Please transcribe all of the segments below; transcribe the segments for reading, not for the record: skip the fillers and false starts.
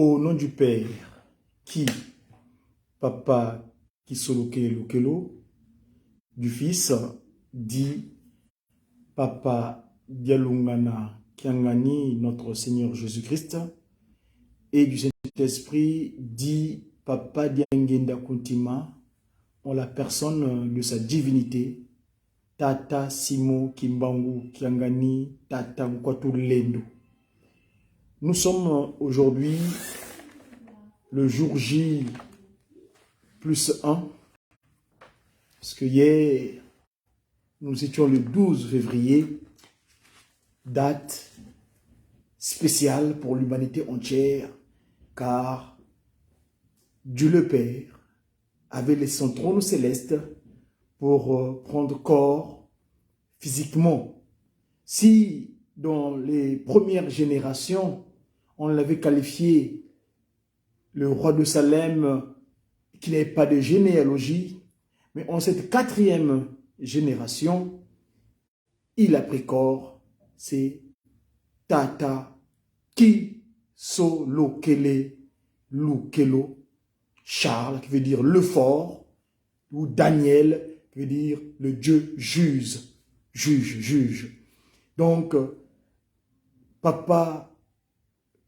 Au nom du Père, qui, Papa, qui solokelo kelo, du Fils, dit, Papa, Dialungana, Kiangani, notre Seigneur Jésus-Christ, et du Saint-Esprit, dit, Papa, Diangenda Kuntima, en la personne de sa divinité, Tata Simo Kimbangu Kiangani Tata Nkwatulendo. Nous sommes aujourd'hui le jour J plus 1, parce que hier, nous étions le 12 février, date spéciale pour l'humanité entière, car Dieu le Père avait laissé son trône céleste pour prendre corps physiquement. Si dans les premières générations, on l'avait qualifié le roi de Salem, qui n'avait pas de généalogie, mais en cette 4e génération, il a pris corps, c'est Tata Kisolokele Lukelo Charles, qui veut dire le fort, ou Daniel, qui veut dire le Dieu juge. Donc, Papa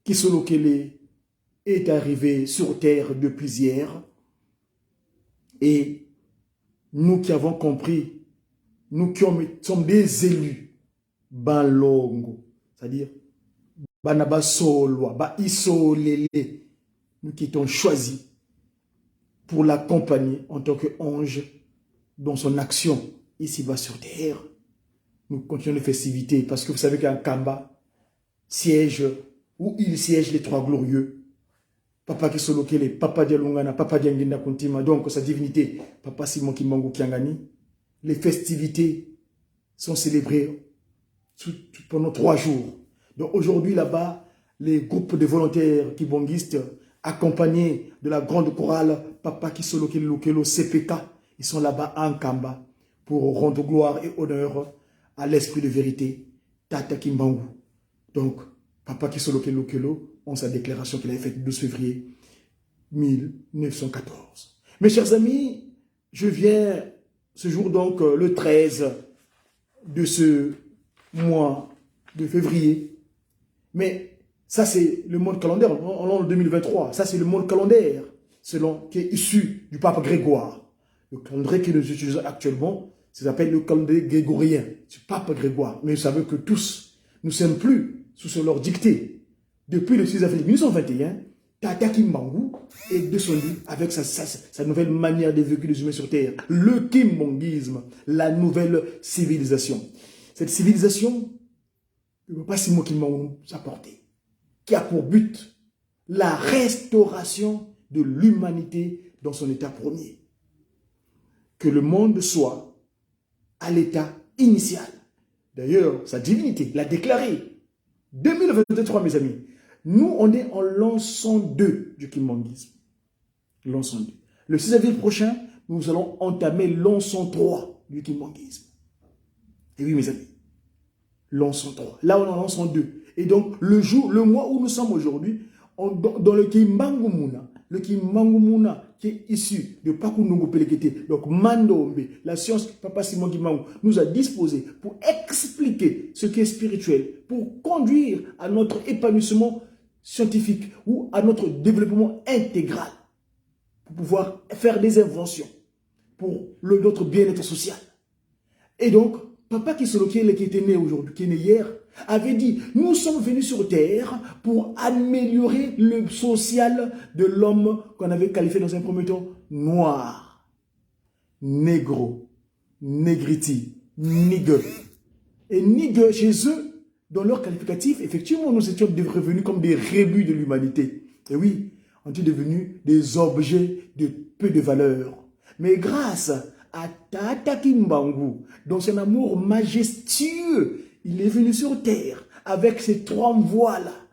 Kisolokele est arrivé sur terre depuis hier, et nous qui avons compris, nous qui sommes des élus, Balongo, c'est-à-dire Banaba Solwa, Ba Isolele, nous qui étions choisis pour l'accompagner en tant qu'ange dans son action ici-bas sur terre. Nous continuons les festivités parce que vous savez qu'un Kamba siège, où il siège les trois glorieux. Papa Kisolokele, Papa Dialungana, Papa Diangenda Kuntima, donc sa divinité, Papa Simon Kimbangu Kiangani. Les festivités sont célébrées pendant 3 jours. Donc aujourd'hui là-bas, les groupes de volontaires kibongistes, accompagnés de la grande chorale Papa Kisolokele Lukelo CPK, ils sont là-bas en Kamba pour rendre gloire et honneur à l'esprit de vérité, Tata Kimbangu. Donc, Papa Kisolokele Lukelo, on sa déclaration qu'il avait faite le 12 février 1914. Mes chers amis, je viens ce jour donc le 13 de ce mois de février. Mais ça c'est le monde calendaire, en l'an 2023. Ça c'est le monde calendaire qui est issu du pape Grégoire. Le calendrier que nous utilisons actuellement, ça s'appelle le calendrier grégorien. C'est pape Grégoire. Mais vous savez que tous, nous ne sommes plus sous leur dictée. Depuis le 6 avril 1921, Tata Kimbangu est descendu avec sa nouvelle manière de vécu des humains sur Terre. Le Kimbanguisme, la nouvelle civilisation. Cette civilisation, le Papa Simon Kimbangu nous a porté, qui a pour but la restauration de l'humanité dans son état premier. Que le monde soit à l'état initial. D'ailleurs, sa divinité l'a déclaré. 2023, mes amis. Nous, on est en l'an 102 du Kimbanguisme. L'an 102. Le 6 avril prochain, nous allons entamer l'an 103 du Kimbanguisme. Et oui, mes amis. L'an 103. Là, on est en l'an 102. Et donc, le mois où nous sommes aujourd'hui, dans le Kimbangumuna, qui est issu de Pakunungu Pelekete, donc Mandombe, la science Papa Simon Kimbangu nous a disposé pour expliquer ce qui est spirituel, pour conduire à notre épanouissement scientifique ou à notre développement intégral, pour pouvoir faire des inventions pour notre bien-être social. Et donc, Papa Kisolokele qui était né aujourd'hui, qui est né hier, avait dit, nous sommes venus sur terre pour améliorer le social de l'homme qu'on avait qualifié dans un premier temps noir, négro, négriti, nigger. Et nigger, chez eux, dans leur qualificatif, effectivement, nous étions revenus comme des rébus de l'humanité. Et oui, on est devenus des objets de peu de valeur. Mais grâce à Tata Kimbangu, dans son amour majestueux, il est venu sur terre avec ces 3 voix-là,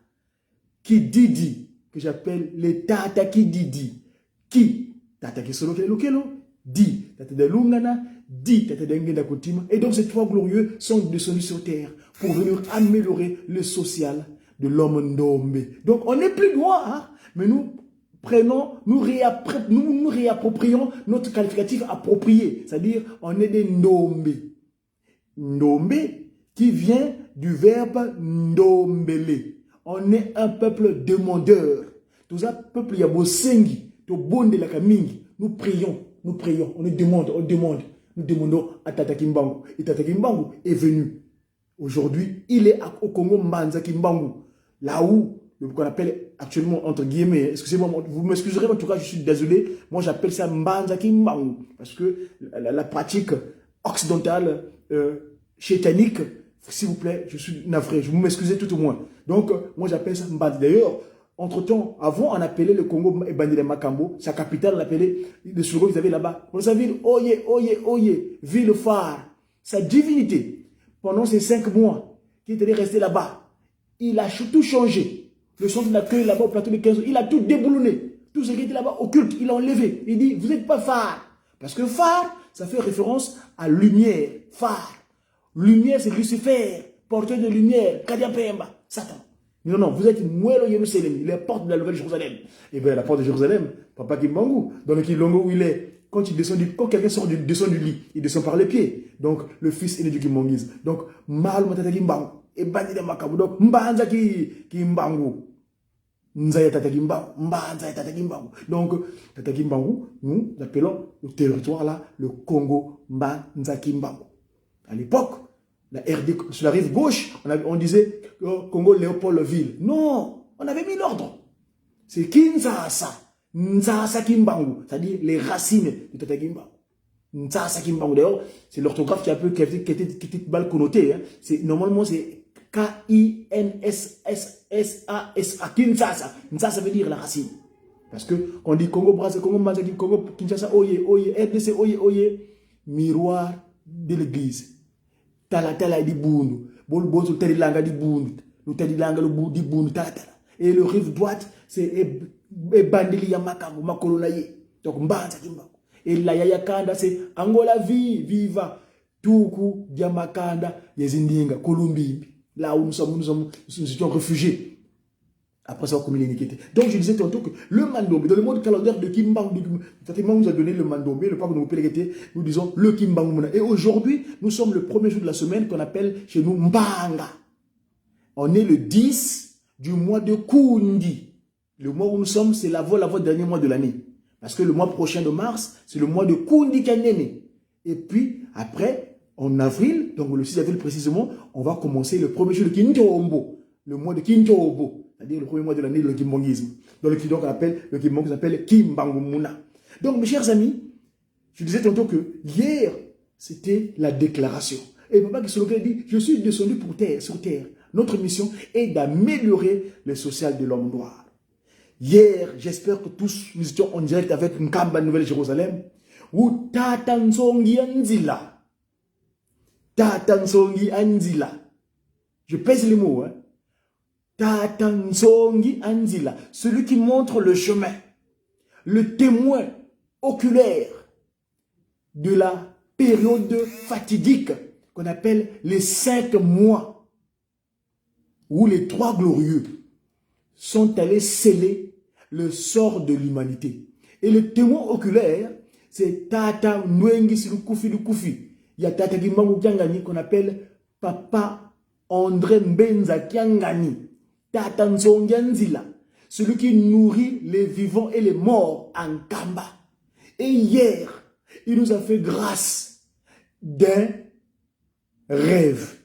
qui Didi, que j'appelle les Tata qui Didi, qui Tata Kisolokele Lukelo, Di Tata de Lungana, Di Tata de Ngenda Kuntima. Et donc ces 3 glorieux sont descendus sur terre pour venir améliorer le social de l'homme Ndombe. Donc, on n'est plus loin, hein, mais nous prenons, nous réapproprions notre qualificatif approprié. C'est-à-dire, on est des Ndombe. Ndombe qui vient du verbe Ndombele. On est un peuple demandeur. Tout ça, peuple Yabosengi, to bonde la kamingi. Nous prions, on demande. Nous demandons à Tata Kimbangu. Et Tata Kimbangu est venu. Aujourd'hui, il est au Congo Mbanza Kimbangu. Là où, qu'on appelle actuellement, entre guillemets, excusez-moi, vous m'excuserez, en tout cas, je suis désolé. Moi, j'appelle ça Mbanza Kimbangu. Parce que la pratique occidentale, chétanique, s'il vous plaît, je suis navré. Je vous m'excusez tout au moins. Donc, moi, j'appelle ça Mbanza. D'ailleurs, entre-temps, avant, on appelait le Congo Ebandile Makambo, sa capitale, on l'appelait, le slogan qu'ils avaient là-bas. Pour sa ville, Oye, Oye, Oye, ville phare. Sa divinité, pendant ces 5 mois, qui était resté là-bas, il a tout changé. Le centre d'accueil là-bas au plateau de 15 jours, il a tout déboulonné. Tout ce qui était là-bas occulte, il a enlevé. Il dit, vous n'êtes pas phare. Parce que phare, ça fait référence à lumière. Phare. Lumière, c'est Lucifer, porteur de lumière, Kadia Pemba, Satan. Non, non, vous êtes Mouelo Jérusalem, la porte de la Nouvelle Jérusalem. Et bien, la porte de Jérusalem, Papa Kimbangu, dans le Kilongo où il est, quand quelqu'un descend du lit, il descend par les pieds. Donc, le fils est né du Kimbanguise. Donc, Mal Matata Kimbangu, et Bandi de Makabu, donc, Mbanza Kimbangu. Nzaya Tata Kimbangu, Mbanza Tata Kimbangu. Donc, Tata Kimbangu, nous appelons le territoire là, le Congo Mbanza Kimbangu. À l'époque, la RD, sur la rive gauche, on disait Congo Léopoldville. Non, on avait mis l'ordre. C'est Kinshasa, Nzasa Kimbangu, c'est-à-dire les racines de Tata Kimbangu. Nzasa Kimbangu, d'ailleurs, c'est l'orthographe qui était mal connotée. Hein. Normalement, c'est K-I-N-S-S-S-A-S-A, Kinshasa. Nzasa veut dire la racine. Parce que quand on dit Congo Brazza, Congo Manza, Congo Kinshasa, Oye, Oye, RDC, Oye, Oye, miroir de l'église. Tala di bundu, bol so tedi langa di bundu, le tedi langa le di bundu tala. Et le rive droite c'est bandili ya Makambo makolo na ye. Donc Mbanza Kimbangu. Et la ya kanda c'est Angola viva tuku dia makanda yezindinga Kolumbimbi. Là où nous étions réfugiés. Après ça, comme l'iniquité. Donc, je disais tantôt que le Mandombe, dans le monde calendaire de Kimbangu, nous a donné le Mandombe, le pape de Mopelekete, nous disons le Kimbangu. Et aujourd'hui, nous sommes le premier jour de la semaine qu'on appelle chez nous Mbanga. On est le 10 du mois de Kundi. Le mois où nous sommes, c'est l'avant dernier mois de l'année. Parce que le mois prochain de mars, c'est le mois de Kundi Kanene. Et puis, après, en avril, donc le 6 avril précisément, on va commencer le premier jour de Kintoombo, le mois de Kintoombo. C'est-à-dire le premier mois de l'année de le Kimbanguisme. Dans le Kidon qu'on appelle, le Kimbangu s'appelle Kimbangumuna. Donc, mes chers amis, je disais tantôt que hier, c'était la déclaration. Et Papa Kisoloke dit, je suis descendu sur terre. Notre mission est d'améliorer le social de l'homme noir. Hier, j'espère que tous nous étions en direct avec Nkamba Nouvelle-Jérusalem, où Tatansongi Anzila. Tatansongi Anzila. Je pèse les mots, hein. Tatansongi Anzila, celui qui montre le chemin, le témoin oculaire de la période fatidique qu'on appelle les 5 mois, où les 3 glorieux sont allés sceller le sort de l'humanité. Et le témoin oculaire, c'est Tata Nwengi Silukufi Lukufi. Il y a Tata Kimbangu Kiangani qu'on appelle Papa André Mbenza Kiangani. Tatansongi Anzila, celui qui nourrit les vivants et les morts en Kamba. Et hier, il nous a fait grâce d'un rêve.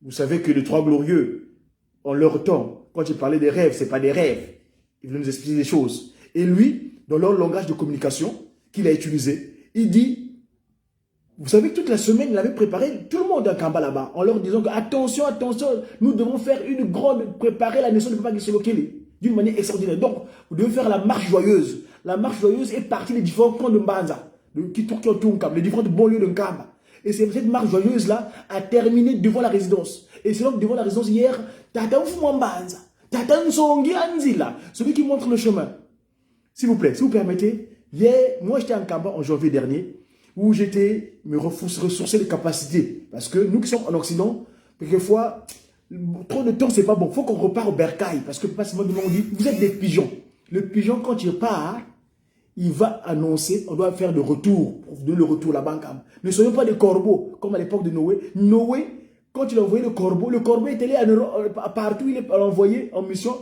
Vous savez que les 3 glorieux, en leur temps, quand ils parlaient des rêves, ce n'est pas des rêves. Ils veulent nous expliquer des choses. Et lui, dans leur langage de communication qu'il a utilisé, il dit, vous savez que toute la semaine, il avait préparé tout le monde en Kamba là-bas, en leur disant que attention, attention, nous devons faire une grande, préparer la naissance de Papa Kisoloke d'une manière extraordinaire. Donc, vous devez faire la marche joyeuse. La marche joyeuse est partie des différents camps de Mbanza, les différentes banlieues de Nkamba. Et cette marche joyeuse-là a terminé devant la résidence. Et c'est donc devant la résidence hier, Tata Oufou Mbanza, Tata Nsongi Anzila, celui qui montre le chemin. S'il vous plaît, si vous permettez, hier, moi j'étais en Kamba en janvier dernier, où j'étais me ressourcer les capacités. Parce que nous qui sommes en Occident, quelquefois, trop de temps, c'est pas bon. Il faut qu'on repart au bercail. Parce que Papa Simon on dit, vous êtes des pigeons. Le pigeon, quand il part, il va annoncer, on doit faire le retour, pour donner le retour à la banque. Ne soyons pas des corbeaux, comme à l'époque de Noé. Noé, quand il a envoyé le corbeau est allé partout, il est envoyé en mission.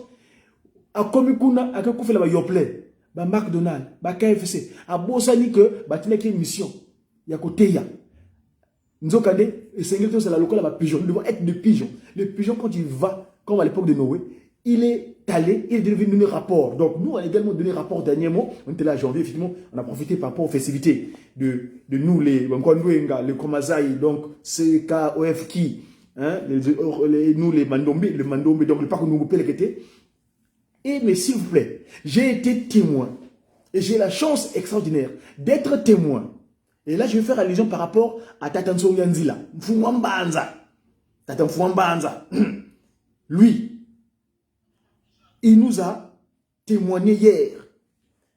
À Komikuna, à Koufé, là, Yoplait, à McDonald's, à KFC, à Bossani, que, il y a une mission. Il y a côté, Nzokande, et c'est la locale, pigeon. Nous devons être des pigeons. Le pigeon, quand il va, comme à l'époque de Noé, il est allé, il est devenu donner rapport. Donc, nous, on a également donné rapport dernièrement. On était là en janvier, effectivement, on a profité par rapport aux festivités de nous, les Komazai, donc CKOFK, hein, nous, les Mandombe, donc le parc où nous pouvons l'écouter. Et, mais s'il vous plaît, j'ai été témoin, et j'ai la chance extraordinaire d'être témoin. Et là, je vais faire allusion par rapport à Tatanso Yanzila, Mfouambanza. Tatan Mfouambanza. Lui, il nous a témoigné hier.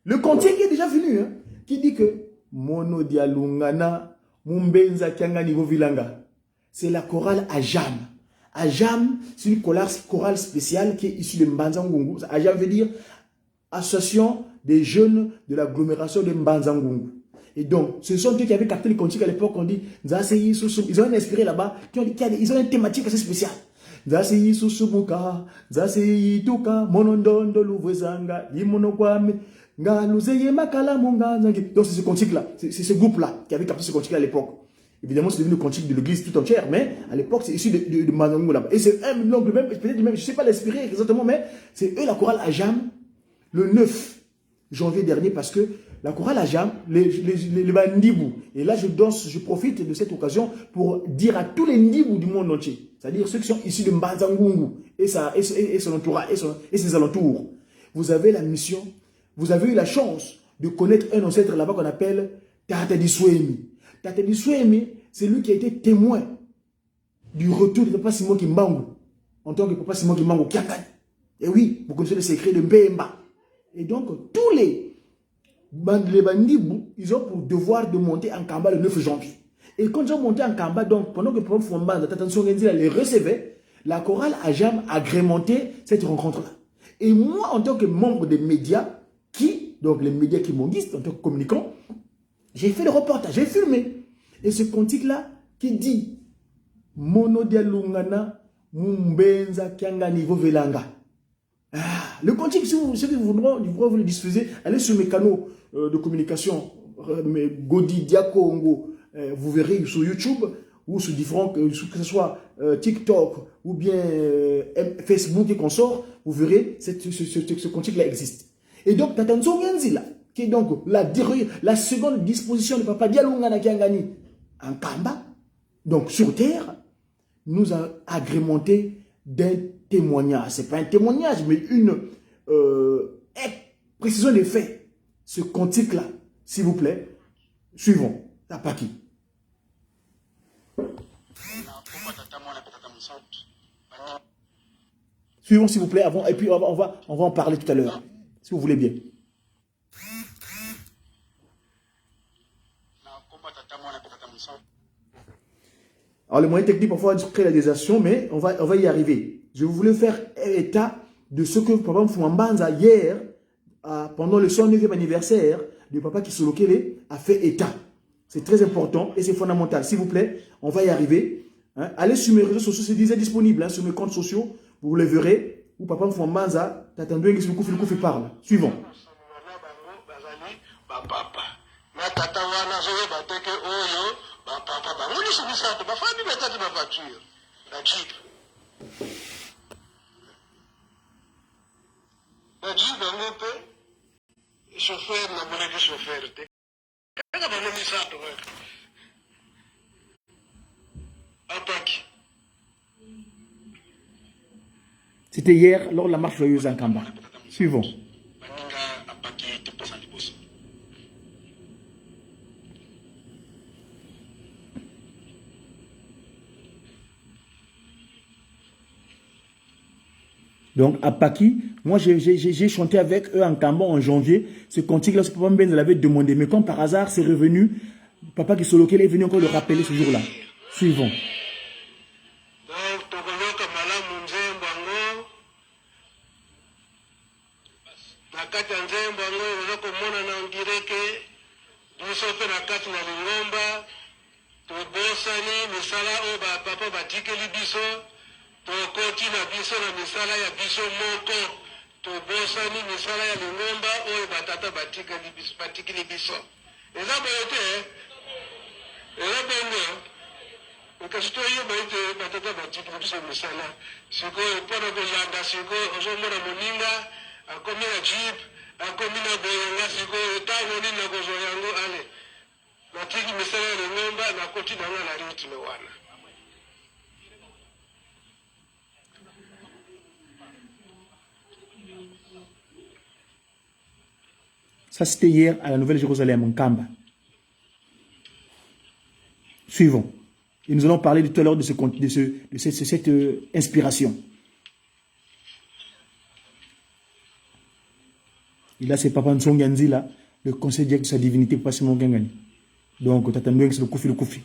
Le cantier qui est déjà venu, hein, qui dit que Mono Dialungana, Mumbenza Kiangani Vilanga. C'est la chorale Ajam. Ajam, c'est une chorale spéciale qui est issue de Mbanzangungu. Ajam veut dire Association des jeunes de l'agglomération de Mbanzangungu. Et donc, ce sont eux qui avaient capté le cantique à l'époque. On dit, ils ont inspiré là-bas, ils ont une thématique assez spéciale. Zasi susumuka, zasi tuka, monondondo l'ouvezanga, yimonokwame, nga luzeye makala monga zangi. Donc c'est ce cantique-là, c'est ce groupe-là qui avait capté ce cantique à l'époque. Évidemment, c'est devenu le cantique de l'église tout entière, mais à l'époque, c'est issu de Manangou là-bas. Et c'est un nom même, peut-être même, je ne sais pas l'inspirer exactement, mais c'est eux la chorale Ajam, le 9 janvier dernier, parce que la chorale Ajam, les Bandibou, et là je profite de cette occasion pour dire à tous les Ndibou du monde entier, c'est-à-dire ceux qui sont issus de Mbanzangungu et son entourage et ses alentours, vous avez la mission, vous avez eu la chance de connaître un ancêtre là-bas qu'on appelle Tata Diswemi. Tata Diswemi, c'est lui qui a été témoin du retour de Papa Simon Kimbangu, en tant que Papa Simon Kimbangu Kiangani. Et oui, vous connaissez le secret de Mbemba. Et donc, tous les Bandibou, ils ont pour devoir de monter en Kamba le 9 janvier. Et quand ils ont monté en Kamba, donc, pendant que le prof Fouamba, Tatanso Ngenzila les recevait, la chorale Ajam agrémentait cette rencontre-là. Et moi, en tant que membre des médias, donc les médias qui m'ont en tant que communicant, j'ai fait le reportage, j'ai filmé. Et ce cantique-là qui dit Mono Dialungana, Mumbenza Kiangani Vovelanga. Le cantique, si vous voulez le diffuser, allez sur mes canaux de communication, Godi, Diakongo, vous verrez sur YouTube ou sur différents, que ce soit TikTok ou bien Facebook et consorts, vous verrez ce cantique-là existe. Et donc, Tatanso Yanzila, qui est donc la seconde disposition de Papa Dialungana Kiangani en Kamba, donc sur terre, nous a agrémenté d'un témoignage. Ce n'est pas un témoignage, mais une précision des faits. Ce cantique-là, s'il vous plaît, suivons. Tapaki. Suivons, s'il vous plaît, avant, et puis on va en parler tout à l'heure, si vous voulez bien. Alors, le moyen technique, parfois, crée la désation, mais on va y arriver. Je voulais faire état de ce que Papa Mfouambanza, hier, pendant le 109e anniversaire de Papa Kisolokele, a fait état. C'est très important et c'est fondamental. S'il vous plaît, on va y arriver. Hein? Allez sur mes réseaux sociaux, c'est déjà disponible, hein, sur mes comptes sociaux. Vous les verrez. Où Papa Mfouambanza, t'attendez que Koufi parle. Suivons. C'était hier lors de la marche joyeuse en Kamba. Suivons. Donc, à Paki, moi, j'ai chanté avec eux en Kamba en janvier. Ce cantique-là, ce Papa Mbenza l'avait demandé. Mais comme par hasard, c'est revenu. Papa Kisolokele est venu encore le rappeler ce jour-là. Suivons. na kati ya nzembo yango oza komona na ndireke biso mpe na kati na lingomba tobosani misala oyo bapapa batikeli biso tokoti na biso na misala ya biso moko tobosani misala ya lingomba oyo batata batikeli biso eza boye te eza bongo kasi toyeba ete batata batikeli biso misala sikoyo mpona kolanda sikoyo ozomona moninga akomi na jip akomi na boyanga sikoyo ntango nini nakozwa yango ale natiki misala ya lingomba nakoti nanga na ritme wana. Ça, c'était hier à la Nouvelle-Jérusalem, en Kamba. Suivons. Et nous allons parler tout à l'heure de cette inspiration. Il a ses papas Nsonganzi là, le conseil direct de sa divinité, pas seulement Gangani. Donc, t'attendons c'est le Koufi.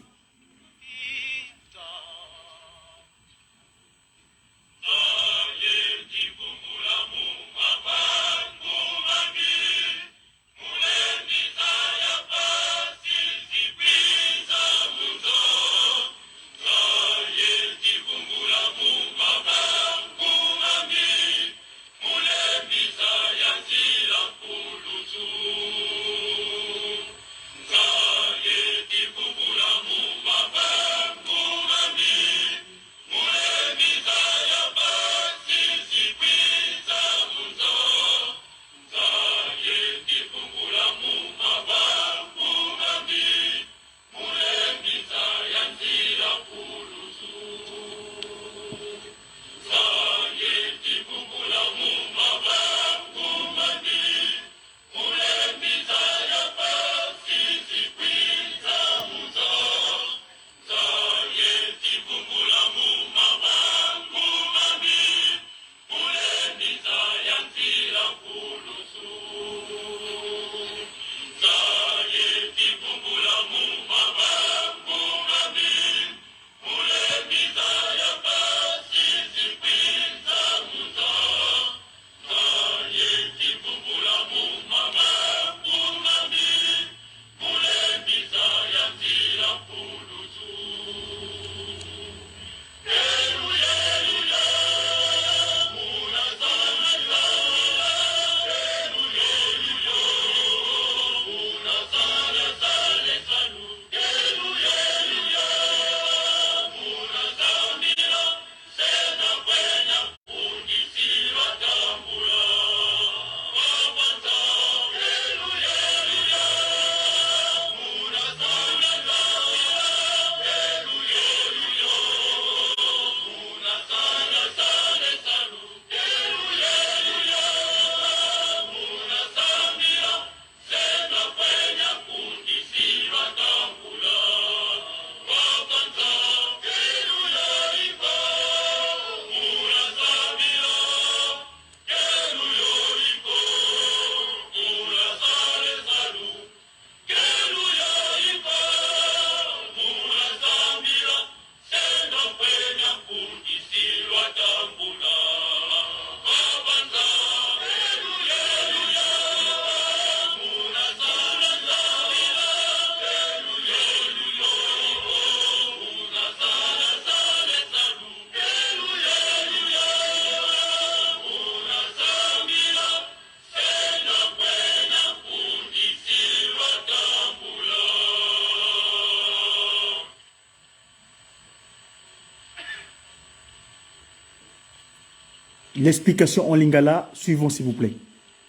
L'explication en lingala, suivons s'il vous plaît.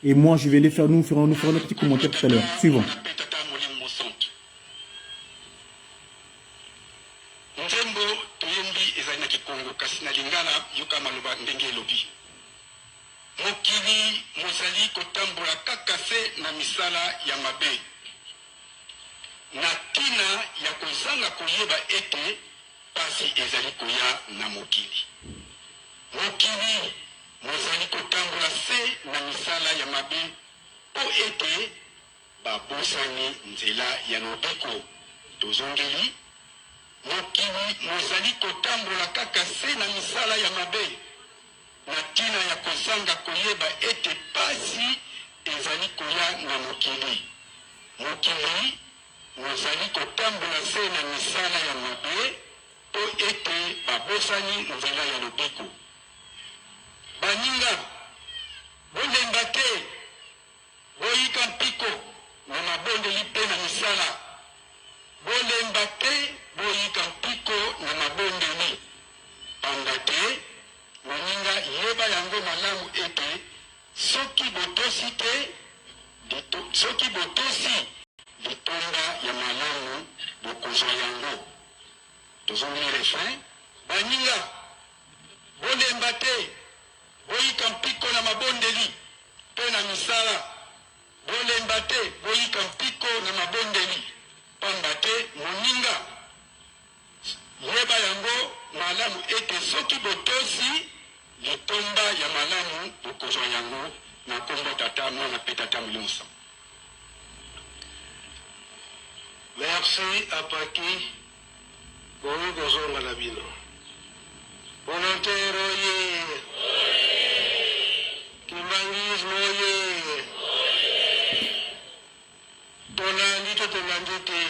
Et moi, je vais les faire, nous ferons un petit commentaire tout à l'heure. Suivons. mokili mozali kotambola kaka se na misala ya mabe na tina ya kozanga koyeba ete pasi ezali koya na mokili. Mokili mozali kotambola se na misala ya mabe po ete babosani nzela ya lobiko tozongeli. Mokili mozali kotambola kaka se na misala ya mabe na tina ya kozanga koyeba ete pasi na mokili. Mokili nazali kotambola se na misala ya mabe po ete babosani nzela ya lobiko. Baninga, bolemba te, boyika mpiko na mabondeli mpe na misala. Bolemba te, boyika mpiko na mabondeli. Pamba te, moninga yeba yango malamu ete soki botosi te, soki botosi litonda ya malamu bokozwa yango. Tozongeli refrain. Baninga, bolemba te, boyika mpiko na mabondeli mpe na misala. Bolemba te, boyika mpiko na mabondeli. Pamba te, moninga yeba yango malamu ete soki botosi litonda ya malamu bokozwa yango na kombo tata mwana pe tata Mulimusa. Merci Apaki. Bongo kozonga na bino. Volontaire oye. Kimbangisme oye. Tolandi to tolandi te.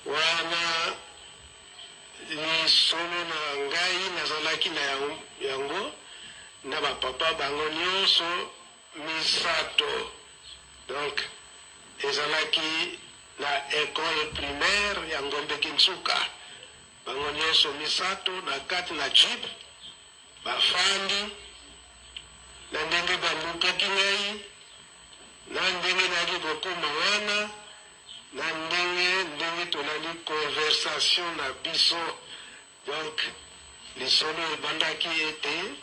Wana ni solo na ngai nazalaki na yango na bapapa bango nyonso misato. Donc ezalaki na école primaire ya Ngombe Kinsuka. Bango nyonso misato na kati na jeep bafandi na ndenge balukaki ngai na ndenge nali kokoma wana na ndenge tolali conversation na biso. Donc lisolo ebandaki ete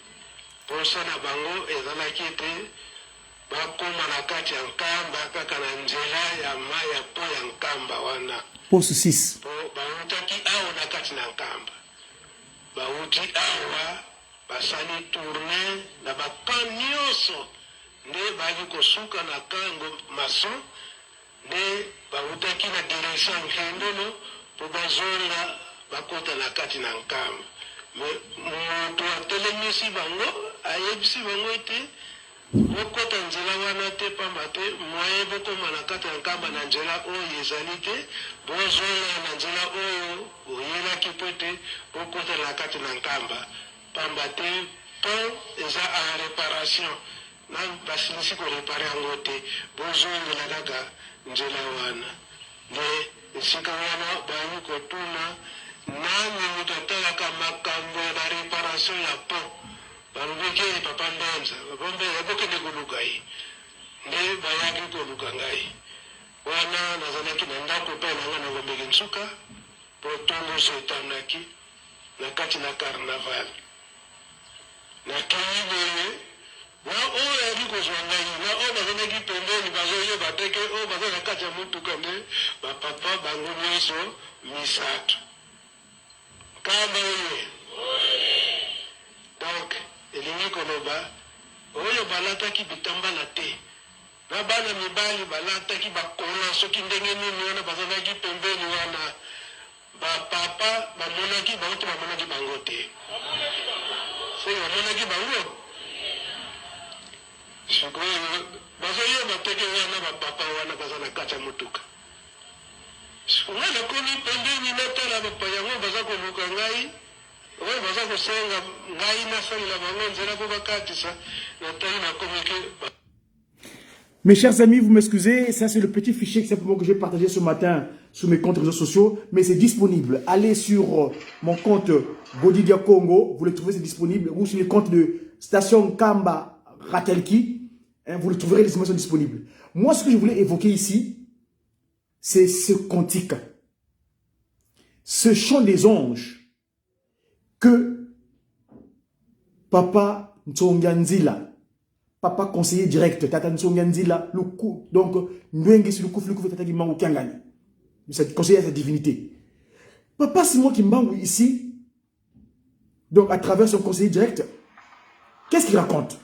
posa na bango ezalaki ete bakoma na kati ya nkamba kaka na nzela ya maya po ya nkamba wana. Poste 6. Po bautaki awa na kati na nkamba. Bauti awa basali tourne na bakan nyonso nde bali kosuka na kango mason nde bautaki na direction nkendolo po bazonga bakota na kati na nkamba. Moto atelemisi bango ayebisi bango ete bokota nzela wana te pamba te mwaye bokoma na kati ya nkamba na nzela oyo ezali te bozonga na nzela oyo oyelaki po ete bokota na kati na nkamba pamba te pont eza en réparation na basilisi korepare yango te bozongela kaka nzela wana nde esika wana bayi kotuna nani moto atalaka makambo ya réparation ya pont. Balubeke papa Mbanza, papa Mbanza abokende koluka ye. Nde bayaki koluka ngai. Wana nazalaki na ndako pe nanga na Ngombe Kinsuka po tongo sotanaki na kati na carnaval. Na kiyibele na oyo yali kozwa ngai na oyo bazalaki pembeni bazoyeba teke oyo baza na kati ya motuka nde bapapa bango nyonso misato. Kamba oyo. Donc elingi koloba oyo balataki bitambala te na bana mibali balataki bakola soki ndenge nini wana bazalaki pembeni wana bapapa bamonaki bango te bamonaki bango te soki bamonaki bango sikoyo bazoyeba teke wana bapapa wana baza na kati ya motuka nga nakomi pembeni natala bapa yango baza koluka ngai oyo baza kosenga ngai nasalela bango nzela po bakatisa natali nakomiki. Mes chers amis, vous m'excusez, ça c'est le petit fichier simplement que j'ai partagé ce matin sur mes comptes réseaux sociaux, mais c'est disponible. Allez sur mon compte Bodidia Congo, vous le trouvez, c'est disponible, ou sur le compte de Station Kamba Ratelki, hein, vous le trouverez, les informations disponibles. Moi, ce que je voulais évoquer ici, c'est ce cantique, ce chant des anges que Papa Ntsonganzila, Papa conseiller direct, Tata Ntsonganzila, donc, c'est conseiller à sa divinité. Papa Simon Kimbangu ici, donc à travers son conseiller direct, qu'est-ce qu'il raconte?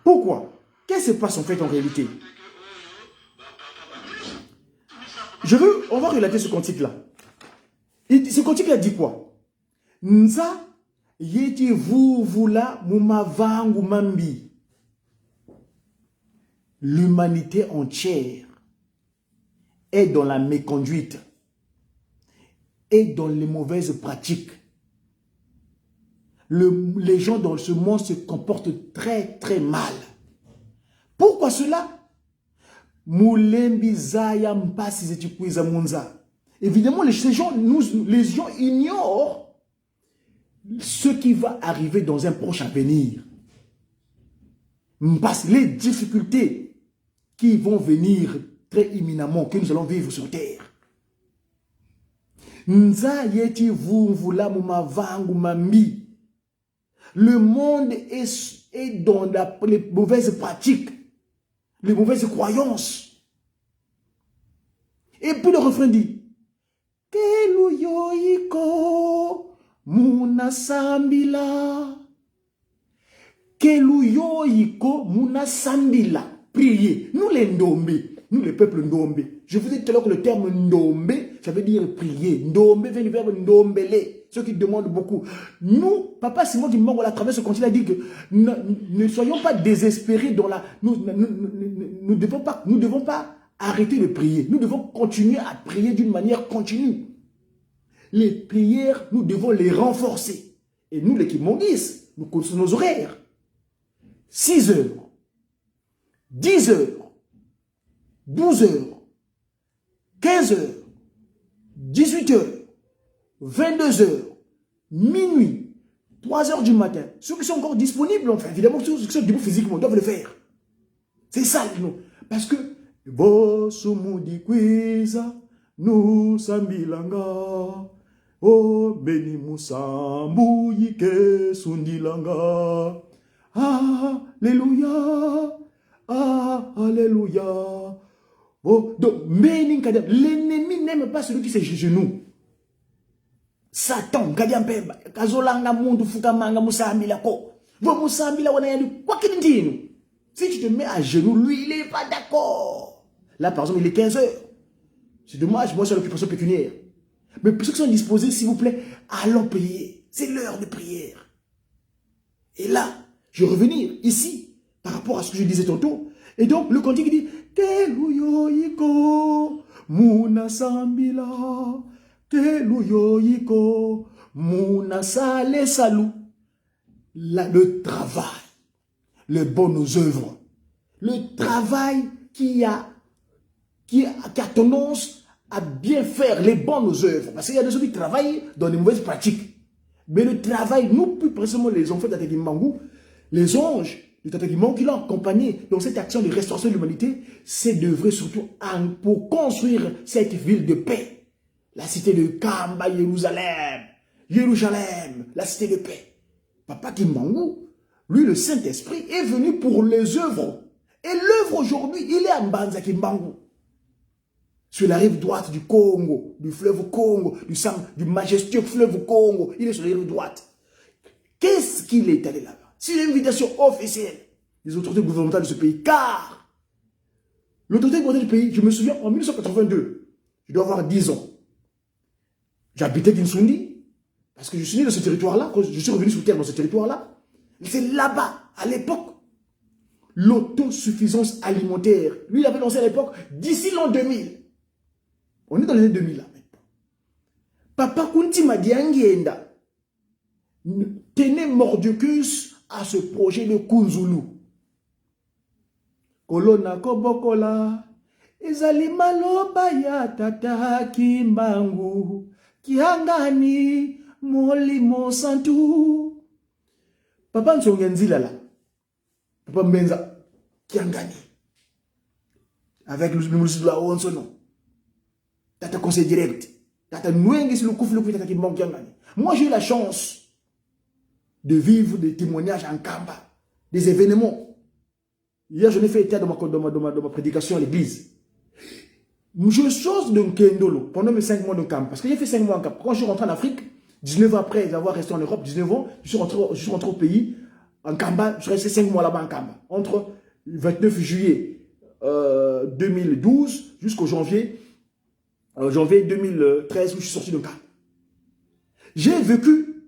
Pourquoi? Qu'est-ce qui se passe en fait en réalité? On va relater ce cantique-là. Ce cantique-là dit quoi? Nza yeti vuvula mumavangu mambi. l'humanité entière est dans la méconduite, est dans les mauvaises pratiques. Les gens dans ce monde se comportent très très mal. Pourquoi cela? Évidemment, ces gens, les gens ignorent ce qui va arriver dans un proche avenir. Les difficultés qui vont venir très imminemment, que nous allons vivre sur terre. Le monde est dans les mauvaises pratiques, les mauvaises croyances. Et puis le refrain dit, Keluyoiko munasambila. Keluyoiko munasambila. Prier. Nous les Ndombe, nous les peuples Ndombe. Je vous ai dit tout à l'heure que le terme Ndombe, ça veut dire prier. Ndombe vient du verbe Ndombele. Ceux qui demandent beaucoup. Nous, Papa Simon qui manque à travers ce continent a dit que ne soyons pas désespérés dans la... Nous ne devons pas arrêter de prier. Nous devons continuer à prier d'une manière continue. Les prières, nous devons les renforcer. Et nous, les Kimongis, nous connaissons nos horaires. 6 heures, 10 heures, 12 heures, 15 heures, 18 heures, 22 heures, minuit, 3 heures du matin. Ceux qui sont encore disponibles, enfin, évidemment, ceux qui sont debout physiquement doivent le faire. C'est ça, non. Parce que, nous sambilanga, oh, beni musambu yike sundilanga. Alléluia, alléluia. Oh, donc, l'ennemi n'aime pas celui qui s'est genou. Satan, Kadiampemba, Kazolanga Mundu Fukamanga Musambila Ko. Vo Musambila Wanayanu, quoi qu'il dise. Si tu te mets à genoux, lui, il n'est pas d'accord. Là, par exemple, il est 15 heures. C'est dommage, moi, sur l'occupation pécuniaire. Mais pour ceux qui sont disposés, s'il vous plaît, allons prier. C'est l'heure de prière. Et là, je vais revenir ici, par rapport à ce que je disais tantôt. Et donc, le cantique dit, Teluyoiko, Muna Sambila. Le travail, les bonnes œuvres, le travail qui a tendance à bien faire les bonnes œuvres. Parce qu'il y a des gens qui travaillent dans les mauvaises pratiques. Mais le travail, nous plus précisément les enfants de Tatakimbangu, les anges de Tatakimbangu qui l'ont accompagné dans cette action de restauration de l'humanité, c'est d'œuvrer surtout pour construire cette ville de paix. La cité de Kamba, Jérusalem, la cité de paix. Papa Kimbangu, lui, le Saint-Esprit, est venu pour les œuvres. Et l'œuvre aujourd'hui, il est à Mbanza Kimbangu. Sur la rive droite du Congo, du fleuve Congo, du majestueux fleuve Congo. Il est sur la rive droite. Qu'est-ce qu'il est allé là-bas? C'est une invitation officielle des autorités gouvernementales de ce pays. Car l'autorité gouvernementale du pays, je me souviens, en 1982, je dois avoir 10 ans. J'habitais Kinsundi, parce que je suis né dans ce territoire-là, quand je suis revenu sur terre dans ce territoire-là. C'est là-bas, à l'époque, l'autosuffisance alimentaire. Lui, il avait lancé à l'époque, d'ici l'an 2000. On est dans les années 2000 là maintenant. Papa Kunti Madiangienda tenait mordicus à ce projet de Kunzulu. Kolona Kobokola, ezali maloba ya tata Kimbangu. Kiangani, molimo santu. Papa Nsongenzila là. Papa Mbenza. Kiangani. Avec le ministre de la Onsono. Tata conseil direct. Tata Nouengi le koufou le tata Kimbangu Kiangani. Moi j'ai eu la chance de vivre des témoignages en Kamba. Des événements. Hier je n'ai fait état dans ma prédication à l'église. Je sors de Nkendolo pendant mes 5 mois de camp. Parce que j'ai fait 5 mois en camp. Quand je suis rentré en Afrique, 19 ans après avoir resté en Europe, 19 ans, je suis rentré au pays, en Kamba. Je suis resté 5 mois là-bas en Kamba. Entre le 29 juillet 2012 jusqu'au janvier 2013 où je suis sorti de camp. J'ai vécu,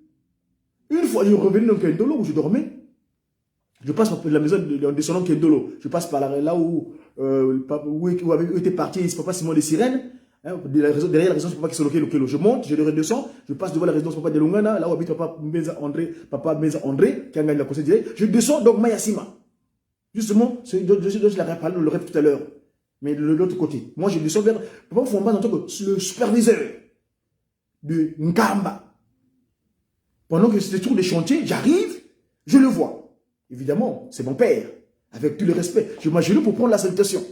une fois je suis revenu dans Nkendolo où je dormais, Je passe par la maison en descendant Kendolo. Je passe par là où était parti Papa Simon de Sirène. Hein, derrière la résidence Papa Kisolo. Je monte, je le redescends. Je passe devant la résidence Papa de Lungana, là où habite Papa Mbenza André, qui a gagné la conseil direct. Je descends donc Mayasima. Justement, je l'avais parlé, le rêve tout à l'heure. Mais de l'autre côté. Moi, je descends vers Papa Fomba en tant que le superviseur de Nkamba. Pendant que c'était tour des chantiers, j'arrive, je le vois. Évidemment, c'est mon père, avec tout le respect. Je m'agenouille pour prendre la salutation,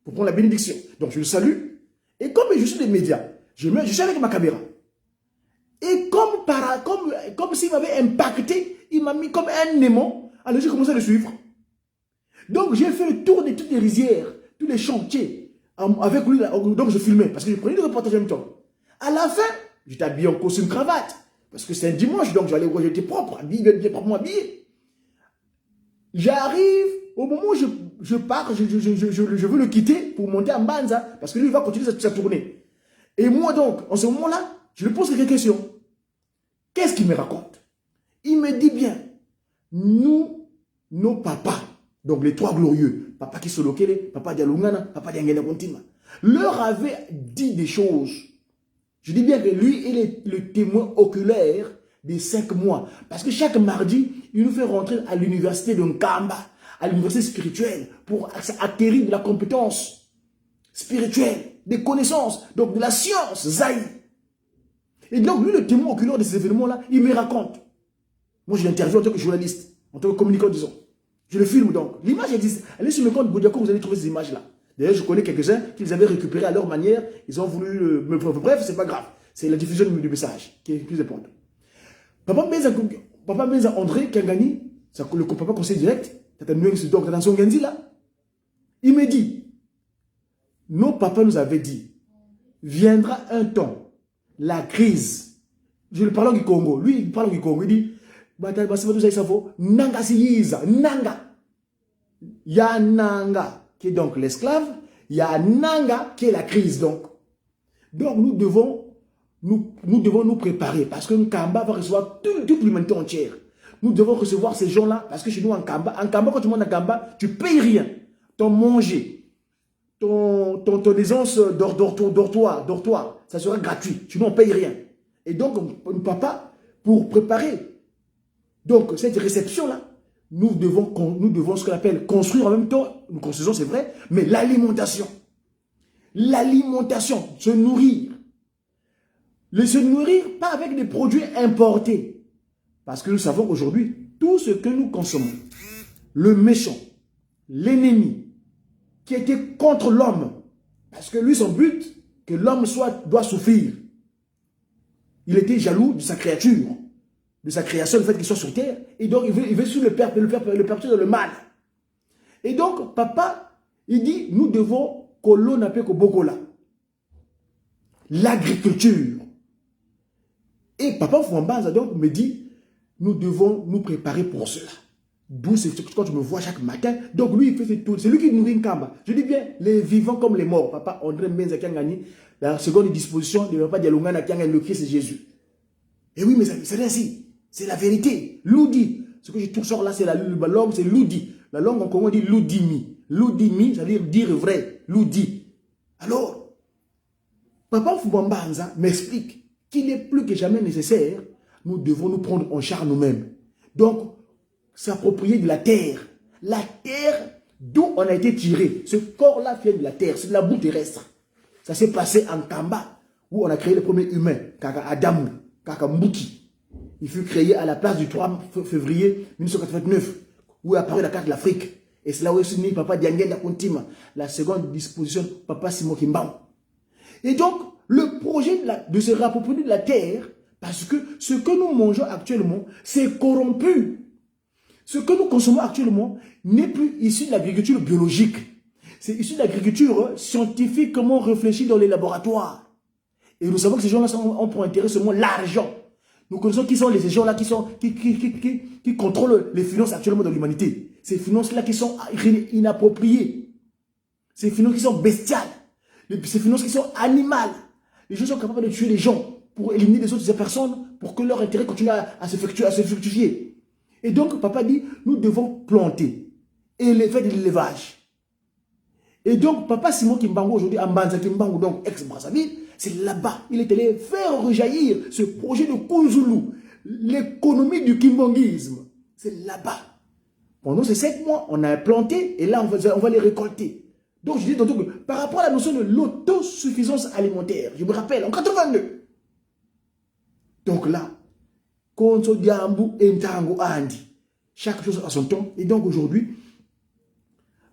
pour prendre la bénédiction. Donc je le salue. Et comme je suis des médias, je suis avec ma caméra. Et comme s'il m'avait impacté, il m'a mis comme un aimant. Alors j'ai commencé à le suivre. Donc j'ai fait le tour de toutes les rizières, tous les chantiers. Avec lui, donc je filmais, parce que je prenais des reportages en même temps. À la fin, j'étais habillé en costume cravate. Parce que c'est un dimanche, donc j'étais propre, habillé, proprement habillé. J'arrive, au moment où je pars, je veux le quitter pour monter en Banza, parce que lui, il va continuer sa tournée. Et moi donc, en ce moment-là, je lui pose quelques questions. Qu'est-ce qu'il me raconte? Il me dit bien, nous, nos papas, donc les trois glorieux, Papa Kisolokele, Papa Dialungana, Papa Diangena Kontima, leur avaient dit des choses. Je dis bien que lui est le témoin oculaire des 5 mois. Parce que chaque mardi, il nous fait rentrer à l'université de Nkamba, à l'université spirituelle, pour acquérir de la compétence spirituelle, des connaissances, donc de la science, Zaï. Et donc, lui, le témoin oculaire de ces événements-là, il me raconte. Moi, je l'interviewe en tant que journaliste, en tant que communicant, disons. Je le filme donc. L'image existe. Allez sur le compte Bodiako, vous allez trouver ces images-là. D'ailleurs, je connais quelques-uns qu'ils avaient récupéré à leur manière. Ils ont voulu me... Bref, c'est pas grave. C'est la diffusion du message qui est plus importante. Papa Mbenza André Kangani, le papa conseil direct, il me dit, nos papas nous avaient dit, viendra un temps, la crise. Je le parle en Congo. Lui, il parle en Congo. Il dit, Nanga siyiza, Nanga. Il y a Nanga qui est donc l'esclave. Il y a Nanga qui est la crise donc. Donc nous devons nous préparer parce que Nkamba va recevoir toute l'humanité entière. Nous devons recevoir ces gens-là parce que chez nous en Nkamba, quand tu montes en Nkamba, tu ne payes rien. Ton manger, ton aisance dortoir, ça sera gratuit. Tu n'en payes rien. Et donc, papa, pour préparer donc cette réception-là, nous devons ce qu'on appelle construire en même temps, nous construisons c'est vrai, mais l'alimentation. L'alimentation, se nourrir. Se nourrir pas avec des produits importés. Parce que nous savons qu'aujourd'hui, tout ce que nous consommons, le méchant, l'ennemi, qui était contre l'homme, parce que lui, son but, que l'homme doit souffrir. Il était jaloux de sa créature, de sa création, le fait qu'il soit sur terre, et donc il veut sur le perpétuer dans le mal. Et donc, papa, il dit, nous devons l'agriculture. Et papa Fouambaza donc me dit, nous devons nous préparer pour cela. D'où c'est quand tu me vois chaque matin. Donc lui, il fait ses tours. C'est lui qui nourrit Nkamba. Je dis bien, les vivants comme les morts. Papa André Mbenza Kiangani, la seconde disposition de Papa Dialungana Kiangani, le Christ, c'est Jésus. Et oui, mais c'est ainsi. C'est la vérité. Loudi. Ce que je trouve sort là, c'est la langue, c'est Loudi. La langue en Congo dit Loudimi. Loudimi, ça veut dire vrai. Loudi. Alors, Papa Fouambaza m'explique qu'il est plus que jamais nécessaire, nous devons nous prendre en charge nous-mêmes. Donc, s'approprier de la terre. La terre d'où on a été tiré. Ce corps-là vient de la terre, c'est de la boue terrestre. Ça s'est passé en Kamba, où on a créé le premier humain, Kaka Adamu, Kaka Mbuki. Il fut créé à la place du 3 février 1989, où est apparue la carte de l'Afrique. Et c'est là où est né Papa Diangena Kontima, la seconde disposition, Papa Simon Kimbao. Et donc, le projet de se rapproprier de la terre, parce que ce que nous mangeons actuellement, c'est corrompu. Ce que nous consommons actuellement n'est plus issu de l'agriculture biologique. C'est issu de l'agriculture scientifiquement réfléchie dans les laboratoires. Et nous savons que ces gens-là ont pour intérêt seulement l'argent. Nous connaissons qui sont ces gens-là qui contrôlent les finances actuellement dans l'humanité. Ces finances-là qui sont inappropriées. Ces finances qui sont bestiales. Ces finances qui sont animales. Les gens sont capables de tuer les gens pour éliminer les autres personnes, pour que leur intérêt continue à se fructifier. Et donc, papa dit, nous devons planter et faire de l'élevage. Et donc, papa Simon Kimbangu, aujourd'hui, à Mbanza Kimbangu, donc ex-Brazzaville, c'est là-bas. Il est allé faire rejaillir ce projet de Kunzulu, l'économie du kimbanguisme. C'est là-bas. Pendant ces 7 mois, on a planté et là, on va les récolter. Donc, je dis tantôt que par rapport à la notion de l'autosuffisance alimentaire, je me rappelle, en 82. Donc là, Konso Diambu Entango Andi. Chaque chose a son temps. Et donc, aujourd'hui,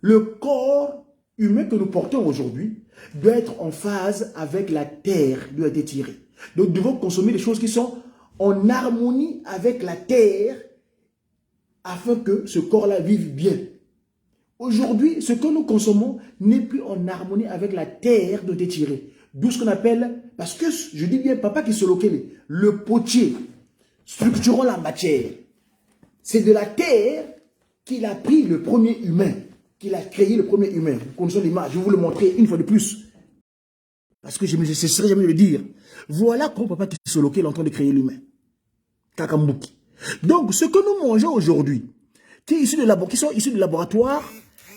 le corps humain que nous portons aujourd'hui doit être en phase avec la terre, doit être tiré. Donc, nous devons consommer des choses qui sont en harmonie avec la terre afin que ce corps-là vive bien. Aujourd'hui, ce que nous consommons n'est plus en harmonie avec la terre doit être tiré. D'où ce qu'on appelle, parce que je dis bien, papa qui se localise, le potier, structurant la matière. C'est de la terre qu'il a pris le premier humain. Qu'il a créé le premier humain. Vous connaissez l'image, je vais vous le montrer une fois de plus. Parce que je ne cesserai jamais de le dire. Voilà comment papa Kisoloke est en train de créer l'humain. Kakambuki. Donc, ce que nous mangeons aujourd'hui, qui sont issus du laboratoire,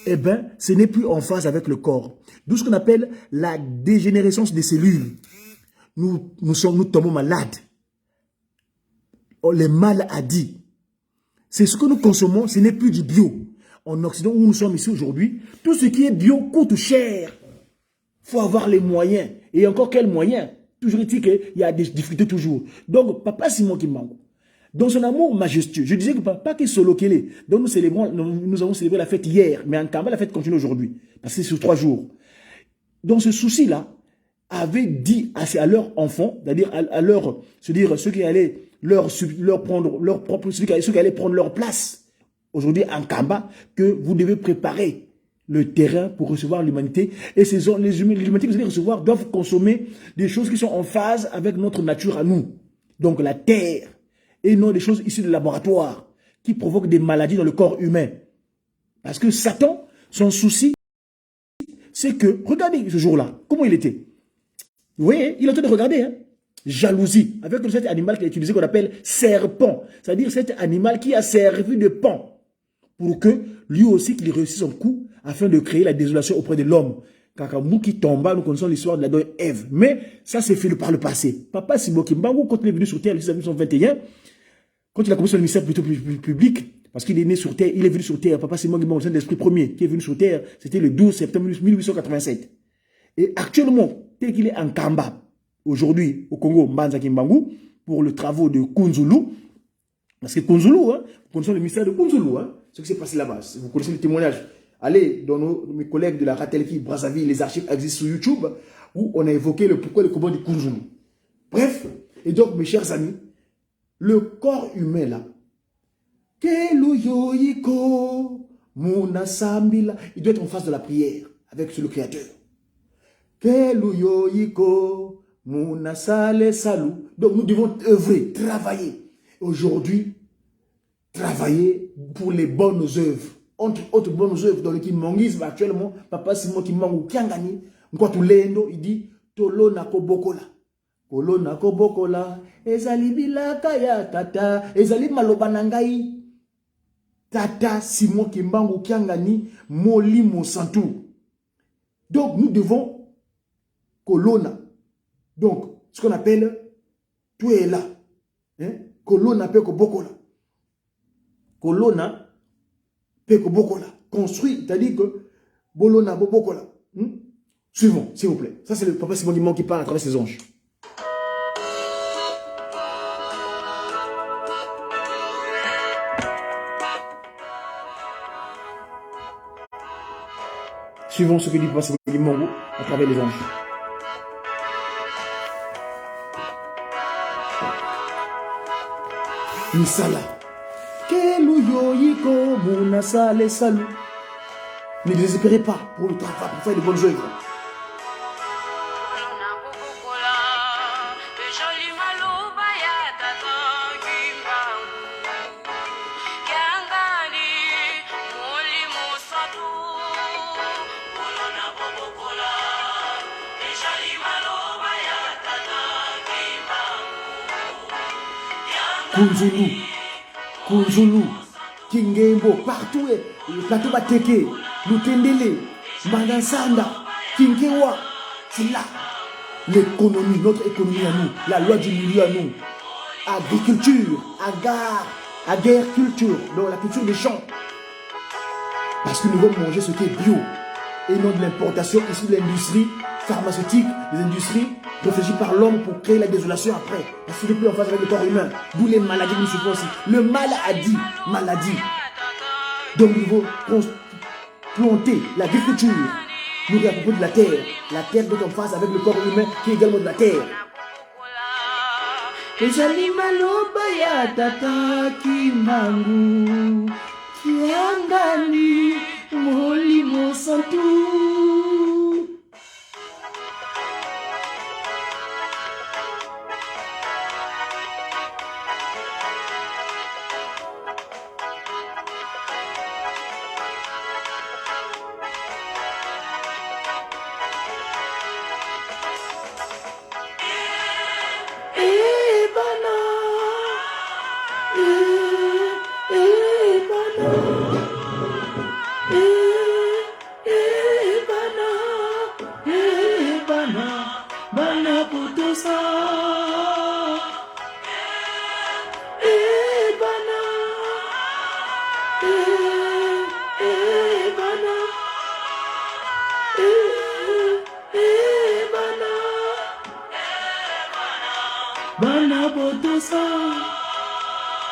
eh bien, ce n'est plus en phase avec le corps. D'où ce qu'on appelle la dégénérescence des cellules. Nous tombons malades. Les maladies. C'est ce que nous consommons, ce n'est plus du bio. En Occident, où nous sommes ici aujourd'hui, tout ce qui est bio coûte cher. Il faut avoir les moyens. Et encore quels moyens? Toujours est-il qu'il y a des difficultés toujours. Donc, papa Simon Kimbangu, dans son amour majestueux, je disais que papa qui Solo Kele, dont nous avons célébré la fête hier, mais en Kamba, la fête continue aujourd'hui, parce que c'est sur 3 jours. Dans ce souci-là, avait dit à leurs enfants, c'est-à-dire à leur, ceux qui allaient ceux qui allaient prendre leur place, aujourd'hui en Kamba, que vous devez préparer le terrain pour recevoir l'humanité. Et l'humanité que vous allez recevoir doivent consommer des choses qui sont en phase avec notre nature à nous. Donc la terre, et non des choses issues de laboratoire, qui provoquent des maladies dans le corps humain. Parce que Satan, son souci, c'est que, regardez ce jour-là, comment il était. Vous voyez, il est en train de regarder, hein. Jalousie, avec cet animal qu'il a utilisé qu'on appelle serpent. C'est-à-dire cet animal qui a servi de pan pour que lui aussi qu'il réussisse son coup afin de créer la désolation auprès de l'homme. Kakamou qui tomba, nous connaissons l'histoire de la donne Ève. Mais ça s'est fait par le passé. Papa Simon Kimbangu, quand il est venu sur Terre en 1921, quand il a commencé le ministère plutôt public, parce qu'il est né sur Terre, il est venu sur Terre. Papa Simon Kimbangu, c'est l'esprit premier qui est venu sur Terre, c'était le 12 septembre 1887. Et actuellement, tel qu'il est en Kamba, aujourd'hui au Congo, Mbanza Kimbangu, pour le travaux de Kunzulu, parce que Kunzulu, hein, vous connaissez le ministère de Kunzulu, hein, ce qui s'est passé là-bas, vous connaissez les témoignages. Allez dans mes collègues de la Ratelki, Brazzaville, les archives existent sur YouTube, où on a évoqué le pourquoi le combat du Kunzulu. Bref, et donc mes chers amis, le corps humain là, il doit être en face de la prière avec le Créateur. Donc nous devons œuvrer, travailler. Aujourd'hui, travailler pour les bonnes œuvres. Entre autres bonnes œuvres dans le kimbanguisme actuellement, papa Simon Kimbangu Kiangani, il dit Tolo nako bokola. Kolo nako bokola. Ezali bilaka ya tata. Ezali malobanangai. Tata Simon Kimbangu Kiangani, Moli Monsantou. Donc nous devons Kolona. Donc, ce qu'on appelle tout est là. Hein? Kolona peko bokola. Kolona peko bokola. Construit, c'est-à-dire que bolona bokola. Suivons, s'il vous plaît. Ça, c'est le papa Simon Kimbangu qui parle à travers ses anges. Suivons ce que dit papa Simon Kimbangu à travers les anges. Misala. Ne désespérez pas pour le travail, pour faire de bonnes œuvres. Kunzulu. Kingembo, partout, le plateau Bateke, Lutendele, Madansanda, Kinkewa, c'est là. L'économie, notre économie à nous, la loi du milieu à nous. Agriculture, agriculture, donc la culture des champs. Parce que nous devons manger ce qui est bio et non de l'importation issue de l'industrie pharmaceutique, des industries réfléchies par l'homme pour créer la désolation après. Parce que plus en face avec le corps humain, d'où les maladies que nous souffrons aussi. Le mal a dit maladie. Donc nous devons planter l'agriculture, nourrir à propos de la terre d'être en face avec le corps humain qui est également de la terre. Ezali maloba ya tata Kimbangu Kiangani Molimo Santu.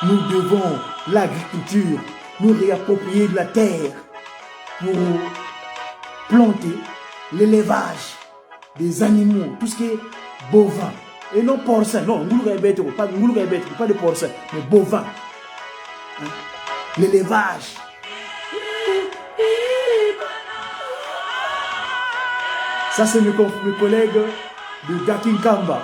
Nous devons l'agriculture, nous réapproprier de la terre pour planter l'élevage des animaux, tout ce qui est bovin. Et non porcin, non, pas de porcin, mais bovin. Hein? L'élevage. Ça, c'est mes collègues de Gakin Kamba.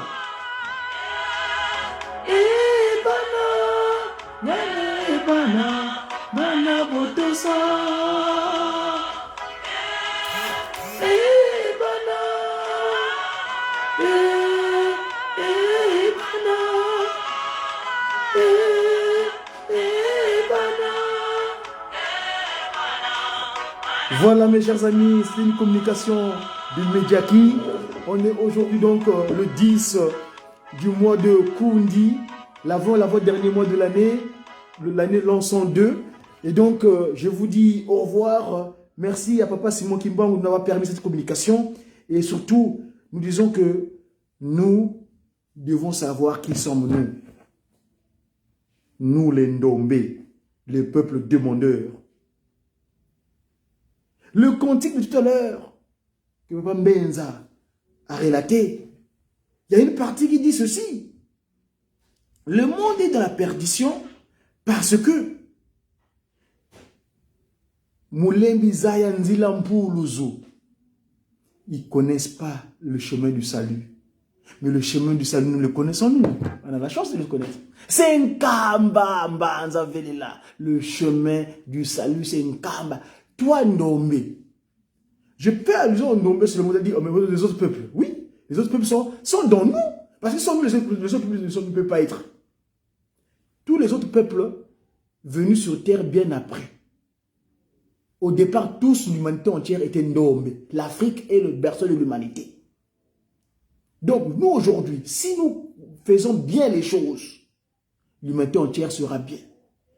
Voilà mes chers amis, c'est une communication de Mediaki. On est aujourd'hui donc le 10 du mois de Kundi, l'avant-dernier mois de l'année l'an 102. Et donc je vous dis au revoir. Merci à Papa Simon Kimbangu de nous avoir permis cette communication. Et surtout, nous disons que nous devons savoir qui sommes nous. Nous les Ndombé, les peuples demandeurs. Le cantique de tout à l'heure, que Papa Mbenza a relaté, il y a une partie qui dit ceci. Le monde est dans la perdition parce que Moulembi Zaya Nzilampouluzo, ils ne connaissent pas le chemin du salut. Mais le chemin du salut, nous le connaissons nous. On a la chance de le connaître. C'est un kamba, le chemin du salut, c'est un kamba. Toi, Ndombe, je fais allusion au Ndombe sur le modèle dit, oh, mais les autres peuples. Oui, les autres peuples sont dans nous. Parce que sans nous, les autres peuples ne peuvent pas être. Tous les autres peuples venus sur terre bien après. Au départ, tous l'humanité entière était Ndombe. L'Afrique est le berceau de l'humanité. Donc, nous aujourd'hui, si nous faisons bien les choses, l'humanité entière sera bien.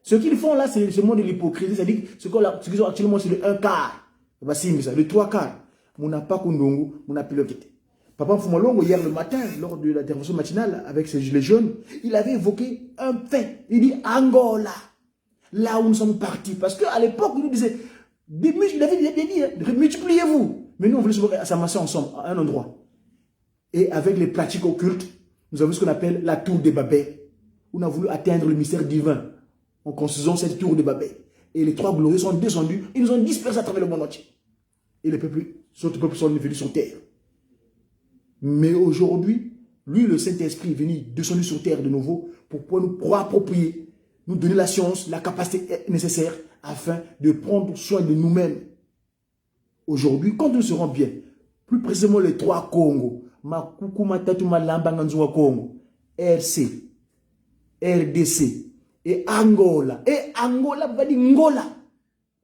Ce qu'ils font là, c'est seulement de l'hypocrisie. C'est-à-dire ce qu'ils ont actuellement, c'est le 1 quart. Le 3 quarts. Mon pas Kundongo, mon piloté. Papa Foumalongo, hier le matin, lors de l'intervention matinale avec ses gilets jaunes, il avait évoqué un fait. Il dit Angola, là où nous sommes partis. Parce qu'à l'époque, il nous disait, multipliez-vous. Mais nous, on voulait se s'amasser ensemble, à un endroit. Et avec les pratiques occultes, nous avons ce qu'on appelle la tour de Babel. On a voulu atteindre le mystère divin en construisant cette tour de Babel. Et les trois glorieux sont descendus, ils nous ont dispersés à travers le monde entier. Et les peuples sont venus sur terre. Mais aujourd'hui, lui, le Saint-Esprit, est venu descendu sur terre de nouveau pour pouvoir nous approprier, nous donner la science, la capacité nécessaire afin de prendre soin de nous-mêmes. Aujourd'hui, quand nous serons bien, plus précisément les trois Congos, Makuku Matatu Malamba Nganzunga Congo, RC, RDC et Angola. Et Angola va dire Ngola.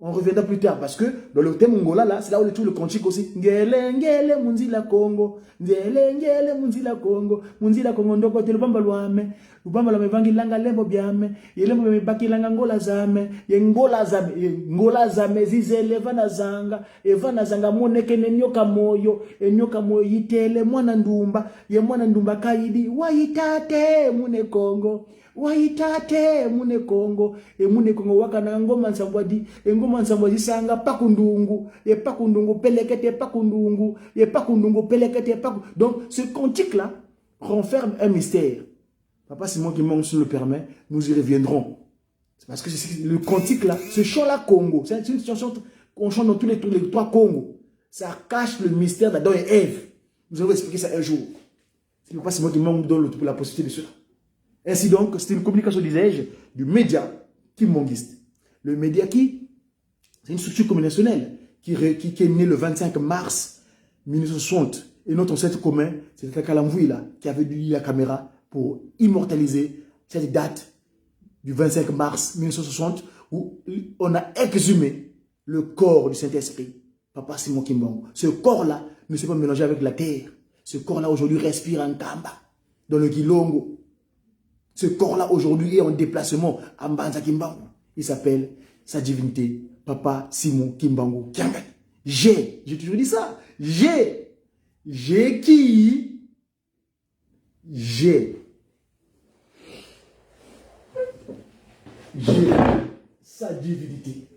On reviendra plus tard parce que dans le thème Angola, là, c'est là où tout le cantique aussi. Ngele, ngele, munzila Congo. Ngele, ngele, munzila Congo. Munzila Congo, ndoko, te lubamba luame. Lubamba luame, vangi langa lembo biame. Yelembo biame, baki langa ngola zame. Ngola zame. Ngola zame, zizele, vana zanga. Vana zanga, moneke, nyoka moyo. Nyoka moyo, yitele, mwana ndumba. Ye mwana ndumba kaidi. Waitate, mune Congo. Waitate mune Congo wakana ngoma nsambwadi ngoma nsambwadi sanga pakundungu pakundungu pelekete pakundungu pakundungu pelekete pakundungu. Donc ce cantique là renferme un mystère. Papa Simon Kimbangu, si le permet, nous y reviendrons. C'est parce que le cantique là, ce chant là Congo, c'est une chanson qu'on chante dans tous les trois Congos. Ça cache le mystère d'Adam et Ève. Nous allons expliquer ça un jour. C'est Papa Simon Kimbangu donne la possibilité de cela. Ainsi donc, c'est une communication, disais-je, du média kimbanguiste. Le média qui, c'est une structure communicationnelle qui est née le 25 mars 1960. Et notre ancêtre commun, c'est le Kalamvoui là, qui avait lu la caméra pour immortaliser cette date du 25 mars 1960 où on a exhumé le corps du Saint-Esprit, Papa Simon Kimbangu. Ce corps-là ne s'est pas mélangé avec la terre. Ce corps-là aujourd'hui respire en Kamba, dans le Kilongo. Ce corps-là aujourd'hui est en déplacement à Mbanza Kimbangu. Il s'appelle sa divinité, Papa Simon Kimbangu Kiangani. J'ai toujours dit ça. J'ai sa divinité,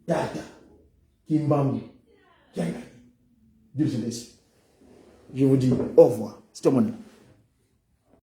Tata Kimbangu Kiangani. Dieu vous laisse. Je vous dis au revoir. C'est tout le monde.